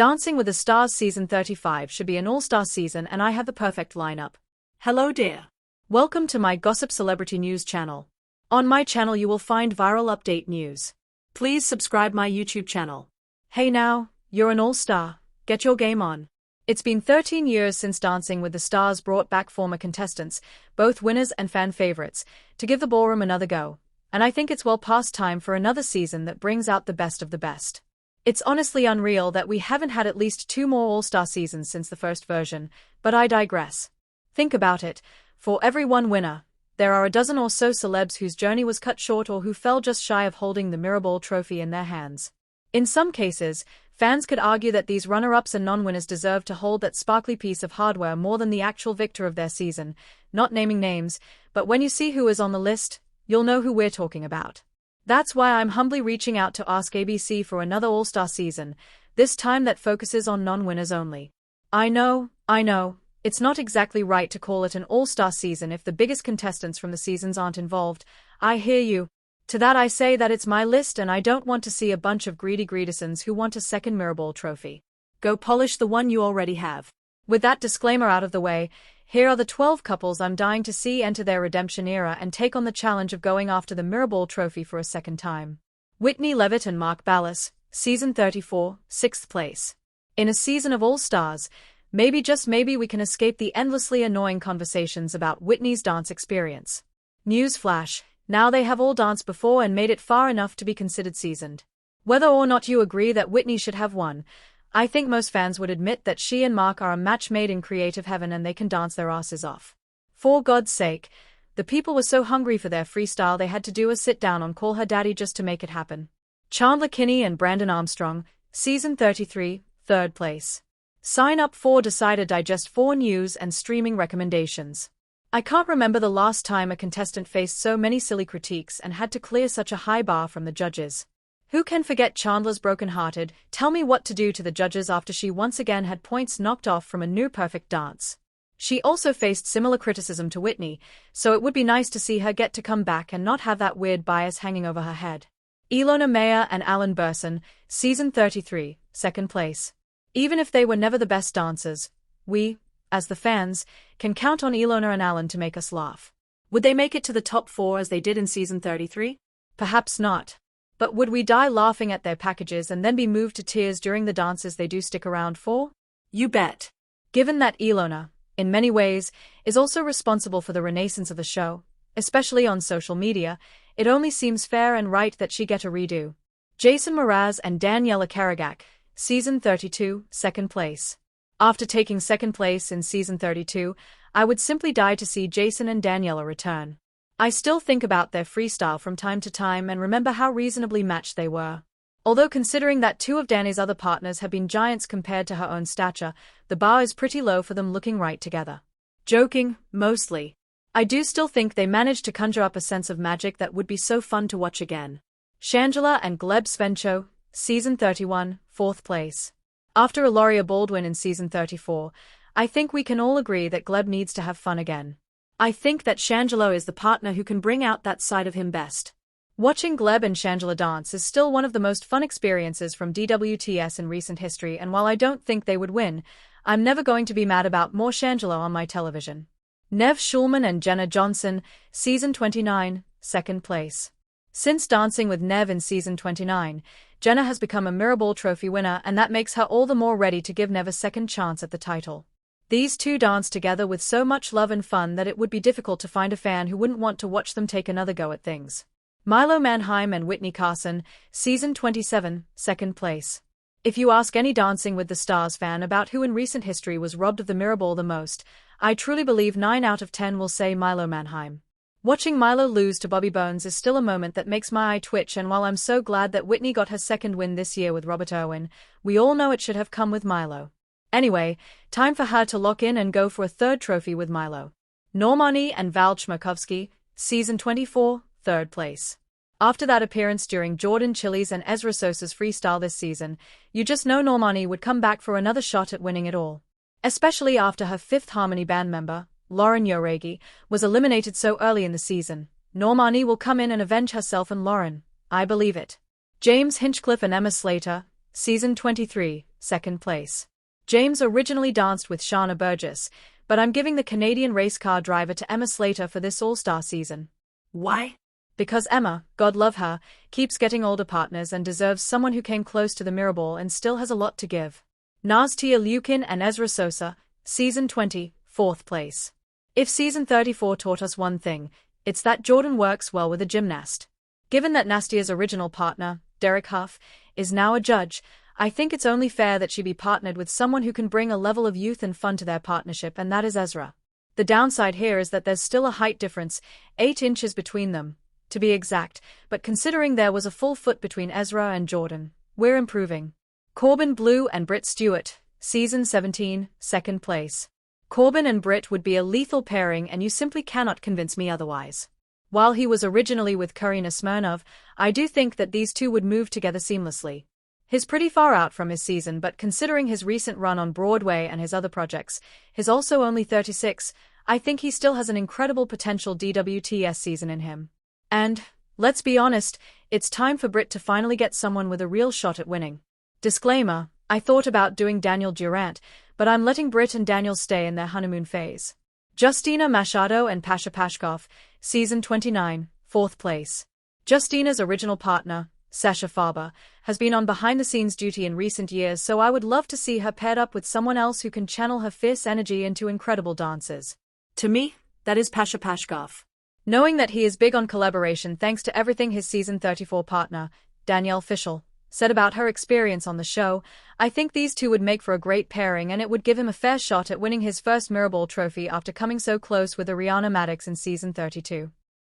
Dancing with the Stars Season 35 should be an all-star season, and I have the perfect lineup. Hello dear. Welcome to my Gossip Celebrity News channel. On my channel you will find viral update news. Please subscribe my YouTube channel. Hey now, you're an all-star. Get your game on. It's been 13 years since Dancing with the Stars brought back former contestants, both winners and fan favorites, to give the ballroom another go. And I think it's well past time for another season that brings out the best of the best. It's honestly unreal that we haven't had at least 2 more all-star seasons since the first version, but I digress. Think about it. For every one winner, there are a dozen or so celebs whose journey was cut short or who fell just shy of holding the Mirrorball trophy in their hands. In some cases, fans could argue that these runner-ups and non-winners deserve to hold that sparkly piece of hardware more than the actual victor of their season, not naming names, but when you see who is on the list, you'll know who we're talking about. That's why I'm humbly reaching out to ask ABC for another all-star season, this time that focuses on non-winners only. I know, it's not exactly right to call it an all-star season if the biggest contestants from the seasons aren't involved. I hear you. To that I say that it's my list and I don't want to see a bunch of greedy greedisons who want a second Mirrorball trophy. Go polish the one you already have. With that disclaimer out of the way, here are the 12 couples I'm dying to see enter their redemption era and take on the challenge of going after the Mirrorball trophy for a second time. Whitney Levitt and Mark Ballas, Season 34, 6th place. In a season of all-stars, maybe just maybe we can escape the endlessly annoying conversations about Whitney's dance experience. Newsflash, now they have all danced before and made it far enough to be considered seasoned. Whether or not you agree that Whitney should have won, I think most fans would admit that she and Mark are a match made in creative heaven and they can dance their asses off. For God's sake, the people were so hungry for their freestyle they had to do a sit-down on Call Her Daddy just to make it happen. Chandler Kinney and Brandon Armstrong, Season 33, 3rd place. Sign up for Decider Digest 4 news and streaming recommendations. I can't remember the last time a contestant faced so many silly critiques and had to clear such a high bar from the judges. Who can forget Chandler's broken-hearted, tell me what to do to the judges after she once again had points knocked off from a new perfect dance. She also faced similar criticism to Whitney, so it would be nice to see her get to come back and not have that weird bias hanging over her head. Ilona Mayer and Alan Berson, Season 33, 2nd place. Even if they were never the best dancers, we, as the fans, can count on Ilona and Alan to make us laugh. Would they make it to the top 4 as they did in Season 33? Perhaps not. But would we die laughing at their packages and then be moved to tears during the dances they do stick around for? You bet. Given that Ilona, in many ways, is also responsible for the renaissance of the show, especially on social media, it only seems fair and right that she get a redo. Jason Mraz and Daniela Karagak, Season 32, 2nd place. After taking 2nd place in Season 32, I would simply die to see Jason and Daniela return. I still think about their freestyle from time to time and remember how reasonably matched they were. Although considering that 2 of Danny's other partners have been giants compared to her own stature, the bar is pretty low for them looking right together. Joking, mostly. I do still think they managed to conjure up a sense of magic that would be so fun to watch again. Shangela and Gleb Svencho, Season 31, 4th place. After Aloria Baldwin in Season 34, I think we can all agree that Gleb needs to have fun again. I think that Shangelo is the partner who can bring out that side of him best. Watching Gleb and Shangela dance is still one of the most fun experiences from DWTS in recent history, and while I don't think they would win, I'm never going to be mad about more Shangelo on my television. Nev Schulman and Jenna Johnson, Season 29, 2nd place. Since dancing with Nev in Season 29, Jenna has become a Mirrorball trophy winner, and that makes her all the more ready to give Nev a second chance at the title. These two dance together with so much love and fun that it would be difficult to find a fan who wouldn't want to watch them take another go at things. Milo Manheim and Whitney Carson, Season 27, 2nd place. If you ask any Dancing with the Stars fan about who in recent history was robbed of the Mirrorball the most, I truly believe 9 out of 10 will say Milo Manheim. Watching Milo lose to Bobby Bones is still a moment that makes my eye twitch, and while I'm so glad that Whitney got her second win this year with Robert Irwin, we all know it should have come with Milo. Anyway, time for her to lock in and go for a 3rd trophy with Milo. Normani and Val Chmerkovskiy, Season 24, 3rd place. After that appearance during Jordan Chili's and Ezra Sosa's freestyle this season, you just know Normani would come back for another shot at winning it all. Especially after her 5th Harmony band member, Lauren Yoregi, was eliminated so early in the season. Normani will come in and avenge herself and Lauren. I believe it. James Hinchcliffe and Emma Slater, Season 23, second place. James originally danced with Shana Burgess, but I'm giving the Canadian race car driver to Emma Slater for this All-Star season. Why? Because Emma, God love her, keeps getting older partners and deserves someone who came close to the Mirrorball and still has a lot to give. Nastia Liukin and Ezra Sosa, Season 20, fourth place. If Season 34 taught us one thing, it's that Jordan works well with a gymnast. Given that Nastia's original partner, Derek Huff, is now a judge, I think it's only fair that she be partnered with someone who can bring a level of youth and fun to their partnership, and that is Ezra. The downside here is that there's still a height difference, 8 inches between them, to be exact, but considering there was a full foot between Ezra and Jordan, we're improving. Corbin Bleu and Britt Stewart, Season 17, second place. Corbin and Britt would be a lethal pairing and you simply cannot convince me otherwise. While he was originally with Karina Smirnov, I do think that these two would move together seamlessly. He's pretty far out from his season, but considering his recent run on Broadway and his other projects, he's also only 36, I think he still has an incredible potential DWTS season in him. And, let's be honest, it's time for Britt to finally get someone with a real shot at winning. Disclaimer, I thought about doing Daniel Durant, but I'm letting Britt and Daniel stay in their honeymoon phase. Justina Machado and Pasha Pashkov, Season 29, fourth place. Justina's original partner, Sasha Farber, has been on behind-the-scenes duty in recent years, so I would love to see her paired up with someone else who can channel her fierce energy into incredible dances. To me, that is Pasha Pashkov. Knowing that he is big on collaboration thanks to everything his Season 34 partner, Danielle Fishel, said about her experience on the show, I think these two would make for a great pairing and it would give him a fair shot at winning his first Mirrorball trophy after coming so close with Ariana Madix in Season 32.